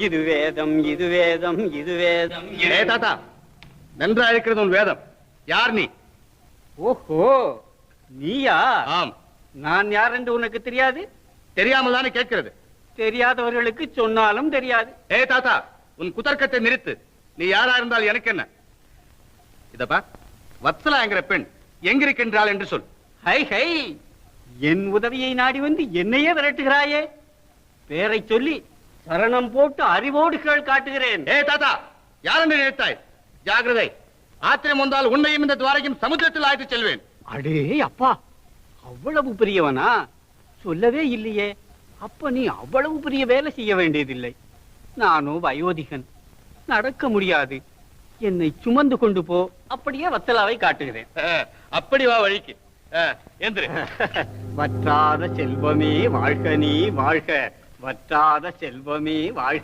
இது வேதம், இது வேதம், இது வேதம். ஏ தாத்தா, நன்றா இருக்கிறது உன் வேதம். யார் நீ? ஓஹோ, நீயா? ஆம். நான் யார் என்று உனக்கு தெரியாது? தெரியாமல் தானே கேட்கிறது. தெரியாதவர்களுக்கு சொன்னாலும் தெரியாது. ஏ தாத்தா, உன் குதர்க்கத்தை நிறுத்து. நீ யாரா இருந்தால் எனக்கு என்ன? இதப்பா, வத்சலா என்கிற பெண் எங்கிருக்கின்றாள் என்று சொல். ஹை ஹை, என் உதவியை நாடி வந்து என்னையே விரட்டுகிறாயே. பேரை சொல்லி சரணம் போட்டு அறிவோடு கீழ் காட்டுகிறேன். ஏ தாத்தா, யார் என்று நினைத்தாய்? ஜாகிரதை, ஆத்திரம் வந்தால் உன்னையும் இந்த துவாரையும் சமுத்திரத்தில் ஆய்த்து செல்வேன். அடே அப்பா, அவ்வளவு பெரியவனா? சொல்லவே இல்லையே. அப்ப நீ அவ்வளவு பெரிய வேலை செய்ய வேண்டியதில்லை. நானோ வயோதிகன், நடக்க முடியாது. என்னை சுமந்து கொண்டு போ. அப்படியே வத்தலாவை காட்டுகிறேன். அப்படி வா வழிக்கு. எந்திரு. வற்றாத செல்வமே வாழ்க, நீ வாழ்க. வற்றாத செல்வமே வாழ்க.